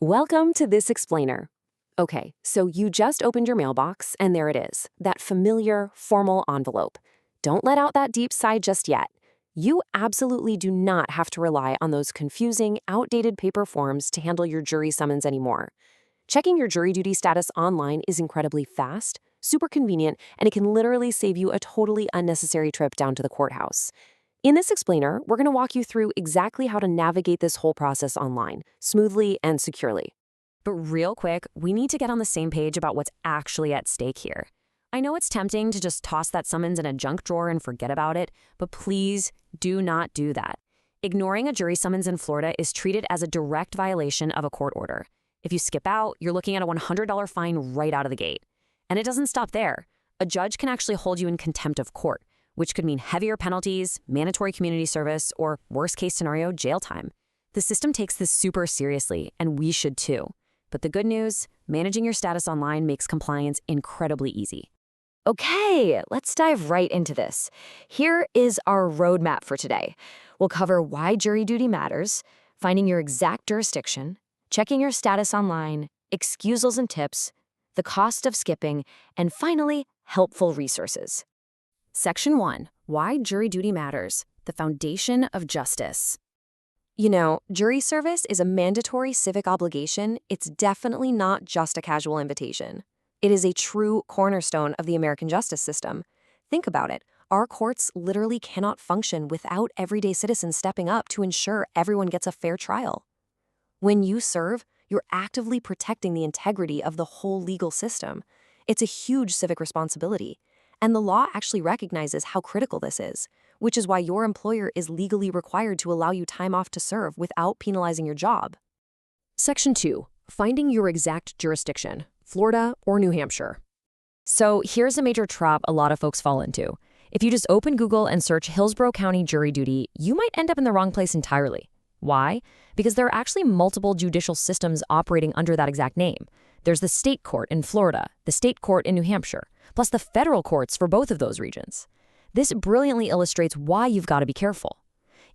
Welcome to This Explainer. Okay, so you just opened your mailbox, and there it is, that familiar, formal envelope. Don't let out that deep sigh just yet. You absolutely do not have to rely on those confusing, outdated paper forms to handle your jury summons anymore. Checking your jury duty status online is incredibly fast, super convenient, and it can literally save you a totally unnecessary trip down to the courthouse. In this explainer, we're going to walk you through exactly how to navigate this whole process online, smoothly and securely. But real quick, we need to get on the same page about what's actually at stake here. I know it's tempting to just toss that summons in a junk drawer and forget about it, but please do not do that. Ignoring a jury summons in Florida is treated as a direct violation of a court order. If you skip out, you're looking at a $100 fine right out of the gate. And it doesn't stop there. A judge can actually hold you in contempt of court, which could mean heavier penalties, mandatory community service, or worst case scenario, jail time. The system takes this super seriously, and we should too. But the good news, managing your status online makes compliance incredibly easy. Okay, let's dive right into this. Here is our roadmap for today. We'll cover why jury duty matters, finding your exact jurisdiction, checking your status online, excusals and tips, the cost of skipping, and finally, helpful resources. Section 1. Why jury duty matters. The foundation of justice. You know, jury service is a mandatory civic obligation. It's definitely not just a casual invitation. It is a true cornerstone of the American justice system. Think about it. Our courts literally cannot function without everyday citizens stepping up to ensure everyone gets a fair trial. When you serve, you're actively protecting the integrity of the whole legal system. It's a huge civic responsibility. And the law actually recognizes how critical this is, which is why your employer is legally required to allow you time off to serve without penalizing your job. Section 2. Finding your exact jurisdiction, Florida or New Hampshire. So here's a major trap a lot of folks fall into. If you just open Google and search Hillsborough County jury duty, you might end up in the wrong place entirely. Why? Because there are actually multiple judicial systems operating under that exact name. There's the state court in Florida, the state court in New Hampshire, plus the federal courts for both of those regions. This brilliantly illustrates why you've got to be careful.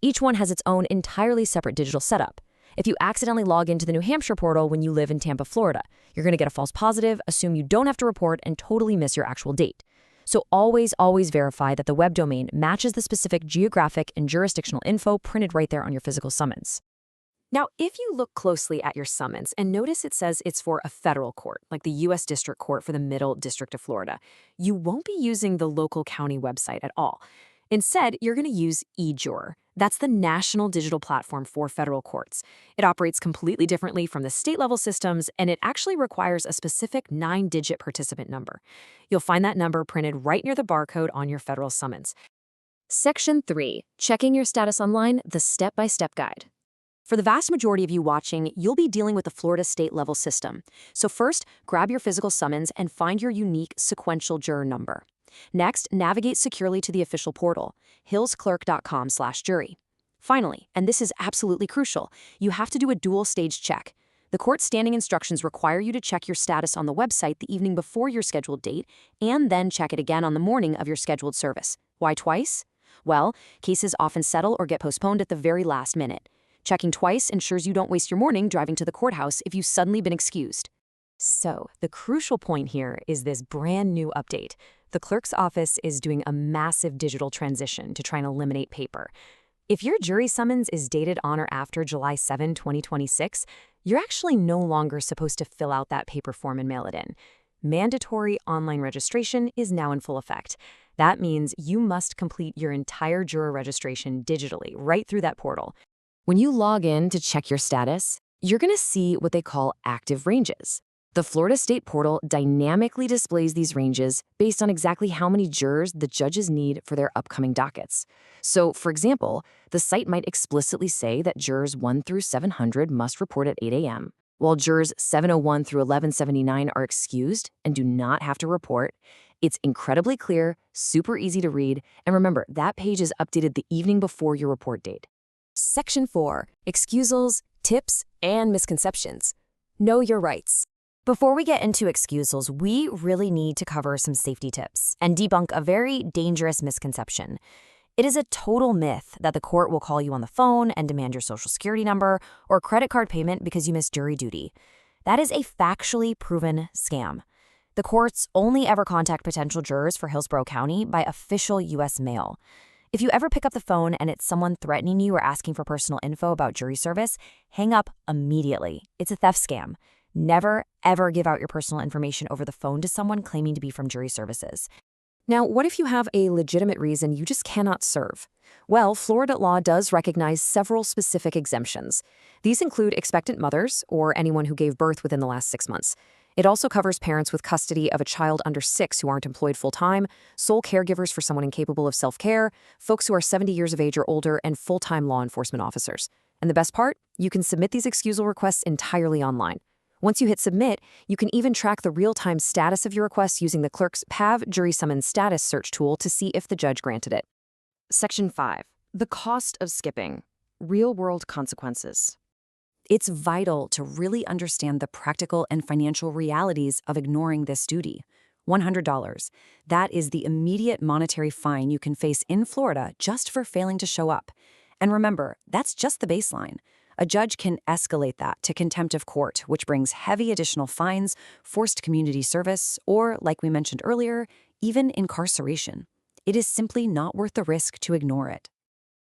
Each one has its own entirely separate digital setup. If you accidentally log into the New Hampshire portal when you live in Tampa, Florida, you're going to get a false positive, assume you don't have to report, and totally miss your actual date. So always verify that the web domain matches the specific geographic and jurisdictional info printed right there on your physical summons. Now, if you look closely at your summons and notice it says it's for a federal court, like the U.S. District Court for the Middle District of Florida, you won't be using the local county website at all. Instead, you're going to use eJuror. That's the national digital platform for federal courts. It operates completely differently from the state-level systems, and it actually requires a specific 9-digit participant number. You'll find that number printed right near the barcode on your federal summons. Section 3. Checking your status online, the step-by-step guide. For the vast majority of you watching, you'll be dealing with the Florida state-level system. So first, grab your physical summons and find your unique sequential juror number. Next, navigate securely to the official portal, hillsclerk.com/jury. Finally, and this is absolutely crucial, you have to do a dual-stage check. The court's standing instructions require you to check your status on the website the evening before your scheduled date, and then check it again on the morning of your scheduled service. Why twice? Well, cases often settle or get postponed at the very last minute. Checking twice ensures you don't waste your morning driving to the courthouse if you've suddenly been excused. So, the crucial point here is this brand new update. The clerk's office is doing a massive digital transition to try and eliminate paper. If your jury summons is dated on or after July 7, 2026, you're actually no longer supposed to fill out that paper form and mail it in. Mandatory online registration is now in full effect. That means you must complete your entire juror registration digitally right through that portal. When you log in to check your status, you're going to see what they call active ranges. The Florida State Portal dynamically displays these ranges based on exactly how many jurors the judges need for their upcoming dockets. So, for example, the site might explicitly say that jurors 1 through 700 must report at 8 a.m., while jurors 701 through 1179 are excused and do not have to report. It's incredibly clear, super easy to read, and remember, that page is updated the evening before your report date. Section 4. Excusals, tips, and misconceptions. Know your rights. Before we get into excusals, we really need to cover some safety tips and debunk a very dangerous misconception. It is a total myth that the court will call you on the phone and demand your social security number or credit card payment because you missed jury duty. That is a factually proven scam. The courts only ever contact potential jurors for Hillsborough County by official U.S. mail. If you ever pick up the phone and it's someone threatening you or asking for personal info about jury service, hang up immediately. It's a theft scam. Never, ever give out your personal information over the phone to someone claiming to be from jury services. Now, what if you have a legitimate reason you just cannot serve? Well, Florida law does recognize several specific exemptions. These include expectant mothers or anyone who gave birth within the last 6 months. It also covers parents with custody of a child under 6 who aren't employed full-time, sole caregivers for someone incapable of self-care, folks who are 70 years of age or older, and full-time law enforcement officers. And the best part? You can submit these excusal requests entirely online. Once you hit submit, you can even track the real-time status of your request using the clerk's PAV Jury Summons Status search tool to see if the judge granted it. Section 5. The cost of skipping. Real-world consequences. It's vital to really understand the practical and financial realities of ignoring this duty. $100. That is the immediate monetary fine you can face in Florida just for failing to show up. And remember, that's just the baseline. A judge can escalate that to contempt of court, which brings heavy additional fines, forced community service, or, like we mentioned earlier, even incarceration. It is simply not worth the risk to ignore it.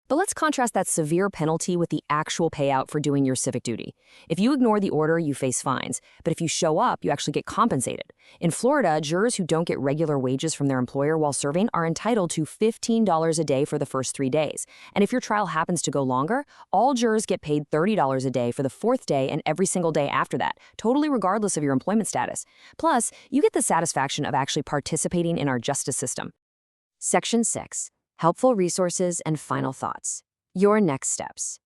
But let's contrast that severe penalty with the actual payout for doing your civic duty. If you ignore the order, you face fines. But if you show up, you actually get compensated. In Florida, jurors who don't get regular wages from their employer while serving are entitled to $15 a day for the first 3 days. And if your trial happens to go longer, all jurors get paid $30 a day for the 4th day and every single day after that, totally regardless of your employment status. Plus, you get the satisfaction of actually participating in our justice system. Section 6. Helpful resources and final thoughts. Your next steps.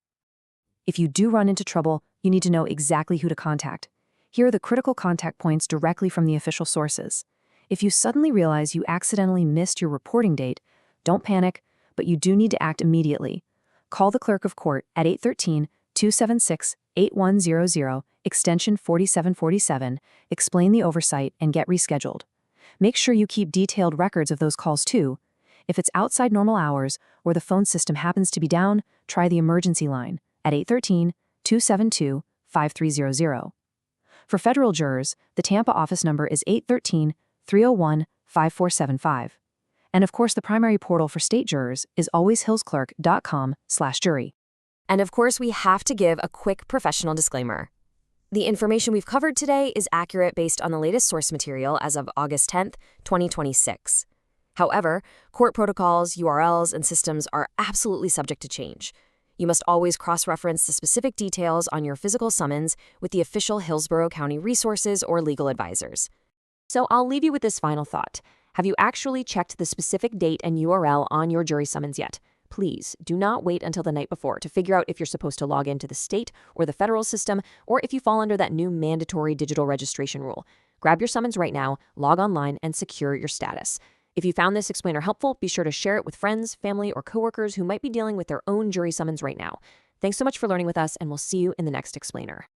If you do run into trouble, you need to know exactly who to contact. Here are the critical contact points directly from the official sources. If you suddenly realize you accidentally missed your reporting date, don't panic, but you do need to act immediately. Call the clerk of court at 813-276-8100, extension 4747, explain the oversight, and get rescheduled. Make sure you keep detailed records of those calls too. If it's outside normal hours or the phone system happens to be down, try the emergency line at 813-272-5300. For federal jurors, the Tampa office number is 813-301-5475. And of course, the primary portal for state jurors is alwayshillsclerk.com/jury. And of course, we have to give a quick professional disclaimer. The information we've covered today is accurate based on the latest source material as of August 10th, 2026. However, court protocols, URLs, and systems are absolutely subject to change. You must always cross-reference the specific details on your physical summons with the official Hillsborough County resources or legal advisors. So I'll leave you with this final thought. Have you actually checked the specific date and URL on your jury summons yet? Please do not wait until the night before to figure out if you're supposed to log into the state or the federal system, or if you fall under that new mandatory digital registration rule. Grab your summons right now, log online, and secure your status. If you found this explainer helpful, be sure to share it with friends, family, or coworkers who might be dealing with their own jury summons right now. Thanks so much for learning with us, and we'll see you in the next explainer.